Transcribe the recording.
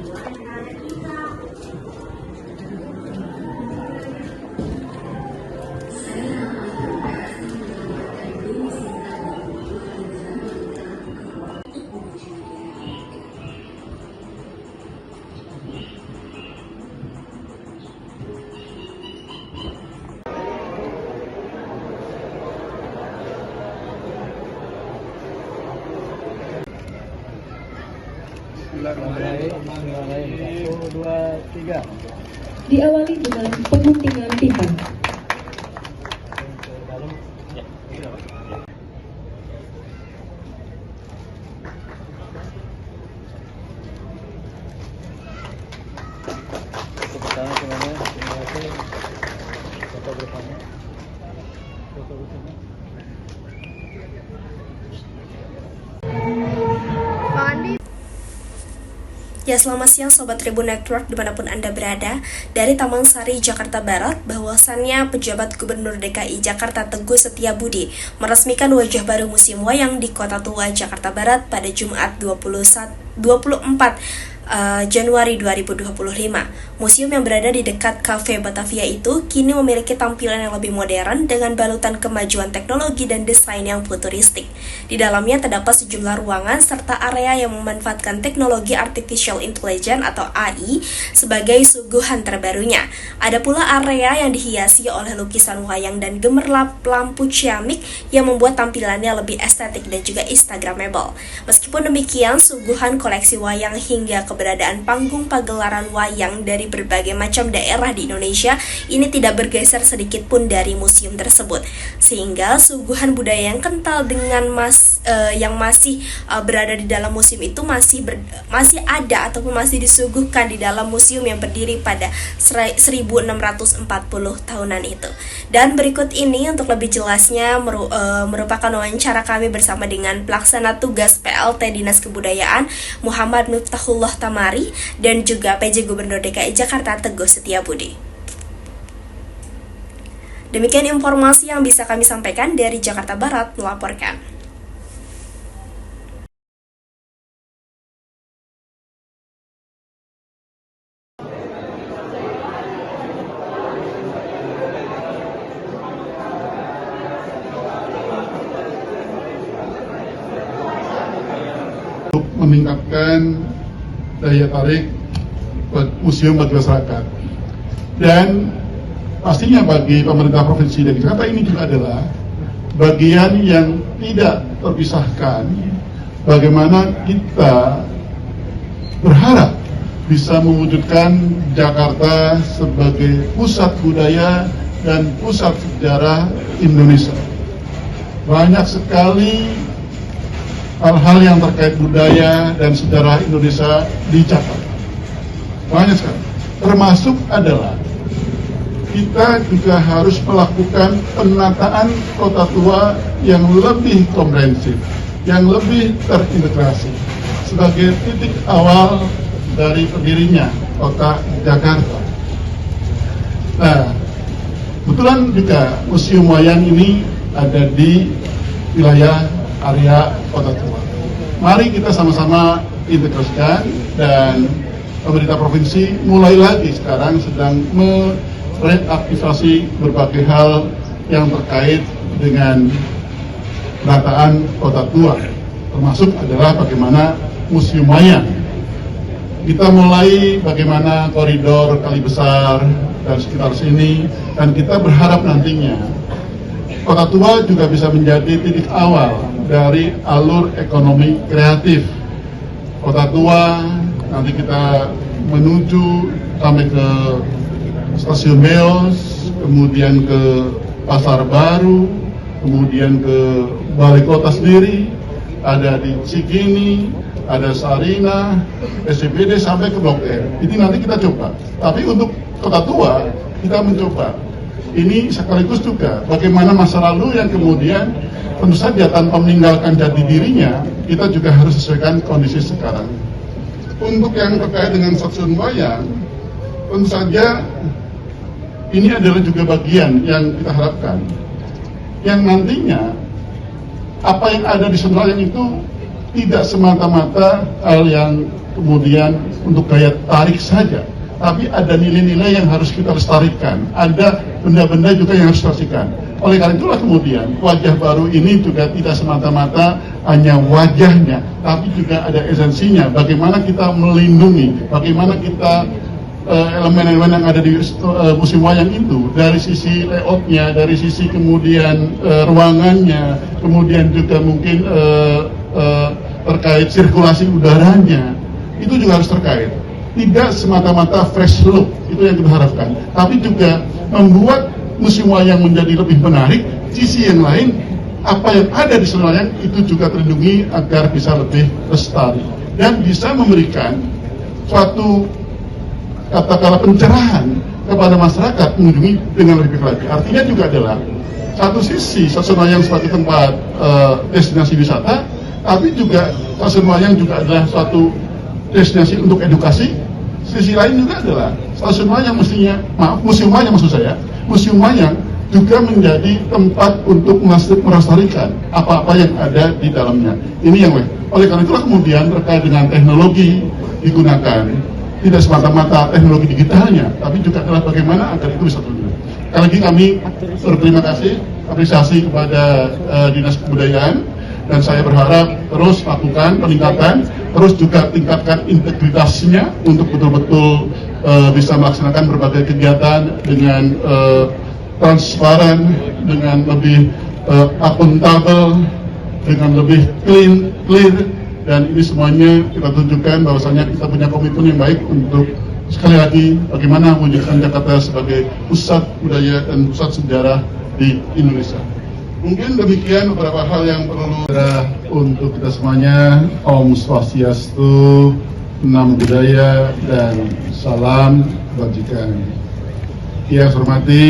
Bismillahirrahmanirrahim. 1, 2, 3. Diawali dengan penguntingan pipa. Pertama semuanya, terima kasih. Foto bersama. Foto bersama. Ya, selamat siang Sobat Tribun Network dimanapun Anda berada. Dari Taman Sari, Jakarta Barat, bahwasannya pejabat Gubernur DKI Jakarta Teguh Setiabudi meresmikan wajah baru Museum Wayang di Kota Tua, Jakarta Barat pada Jumat 24 Januari 2025. Museum yang berada di dekat Cafe Batavia itu kini memiliki tampilan yang lebih modern dengan balutan kemajuan teknologi dan desain yang futuristik. Di dalamnya terdapat sejumlah ruangan serta area yang memanfaatkan teknologi Artificial Intelligence atau AI sebagai suguhan terbarunya. Ada pula area yang dihiasi oleh lukisan wayang dan gemerlap lampu ciamik yang membuat tampilannya lebih estetik dan juga instagramable. Meskipun demikian, suguhan koleksi wayang hingga keberadaan panggung pagelaran wayang dari berbagai macam daerah di Indonesia ini tidak bergeser sedikit pun dari museum tersebut, sehingga suguhan budaya yang kental dengan yang masih berada di dalam museum itu masih ada ataupun masih disuguhkan di dalam museum yang berdiri pada 1640 tahunan itu. Dan berikut ini untuk lebih jelasnya merupakan wawancara kami bersama dengan pelaksana tugas PLT Dinas Kebudayaan Muhammad Miftahullah Tamari dan juga PJ Gubernur DKI Jakarta Teguh Setiabudi. Demikian informasi yang bisa kami sampaikan dari Jakarta Barat melaporkan. Untuk meningkatkan daya tarik museum bagi masyarakat, dan pastinya bagi pemerintah provinsi DKI Jakarta ini juga adalah bagian yang tidak terpisahkan bagaimana kita berharap bisa mewujudkan Jakarta sebagai pusat budaya dan pusat sejarah Indonesia. Banyak sekali hal-hal yang terkait budaya dan sejarah Indonesia di Jakarta. Banyak sekali. Termasuk adalah kita juga harus melakukan penataan kota tua yang lebih komprehensif, yang lebih terintegrasi sebagai titik awal dari berdirinya kota Jakarta. Nah, kebetulan juga Museum Wayang ini ada di wilayah area kota tua. Mari kita sama-sama integrasikan, dan pemerintah provinsi mulai lagi sekarang sedang mereaktivasi berbagai hal yang terkait dengan penataan kota tua, termasuk adalah bagaimana Museum Wayang. Kita mulai bagaimana koridor Kali Besar dan sekitar sini, dan kita berharap nantinya kota tua juga bisa menjadi titik awal dari alur ekonomi kreatif. Kota tua nanti kita menuju sampai ke stasiun Meos, kemudian ke Pasar Baru, kemudian ke Balai Kota sendiri, ada di Cikini, ada Sarina, SCBD sampai ke Blok M. Ini nanti kita coba. Tapi untuk kota tua kita mencoba. Ini sekaligus juga bagaimana masa lalu yang kemudian tentu saja tanpa meninggalkan jati dirinya, kita juga harus sesuaikan kondisi sekarang. Untuk yang terkait dengan stasiun wayang, tentu saja ini adalah juga bagian yang kita harapkan, yang nantinya apa yang ada di Sentralyang itu tidak semata-mata hal yang kemudian untuk daya tarik saja, tapi ada nilai-nilai yang harus kita lestarikan, ada benda-benda juga yang harus dilestarikan. Oleh karena itulah kemudian wajah baru ini juga tidak semata-mata hanya wajahnya, tapi juga ada esensinya. Bagaimana kita melindungi, bagaimana kita elemen-elemen yang ada di museum wayang itu, dari sisi layoutnya, dari sisi kemudian ruangannya, kemudian juga mungkin terkait sirkulasi udaranya, itu juga harus terkait. Tidak semata-mata fresh look, itu yang kita harapkan, tapi juga membuat museum wayang menjadi lebih menarik. Sisi yang lain, apa yang ada di seluruh wayang itu juga terlindungi agar bisa lebih lestari dan bisa memberikan suatu katakanlah pencerahan kepada masyarakat mengunjungi dengan lebih baik lagi. Artinya juga adalah satu sisi stasiun wayang sebagai tempat destinasi wisata, tapi juga stasiun wayang juga adalah suatu destinasi untuk edukasi. Sisi lain juga adalah stasiun wayang museum wayang maksud saya, museum wayang juga menjadi tempat untuk melestarikan apa-apa yang ada di dalamnya. Ini yang oleh karena itulah kemudian terkait dengan teknologi digunakan, tidak semata-mata teknologi digitalnya, tapi juga adalah bagaimana agar itu bisa terwujud. Sekali lagi kami berterima kasih, apresiasi kepada Dinas Kebudayaan, dan saya berharap terus lakukan peningkatan, terus juga tingkatkan integritasnya untuk betul-betul bisa melaksanakan berbagai kegiatan dengan transparan, dengan lebih akuntabel, dengan lebih clear, dan ini semuanya kita tunjukkan bahwasanya kita punya komitmen yang baik untuk sekali lagi bagaimana mewujudkan Jakarta sebagai pusat budaya dan pusat sejarah di Indonesia. Mungkin demikian beberapa hal yang perlu untuk kita semuanya. Om Swastiastu, Nam Budaya, dan salam kebajikan. Yang saya hormati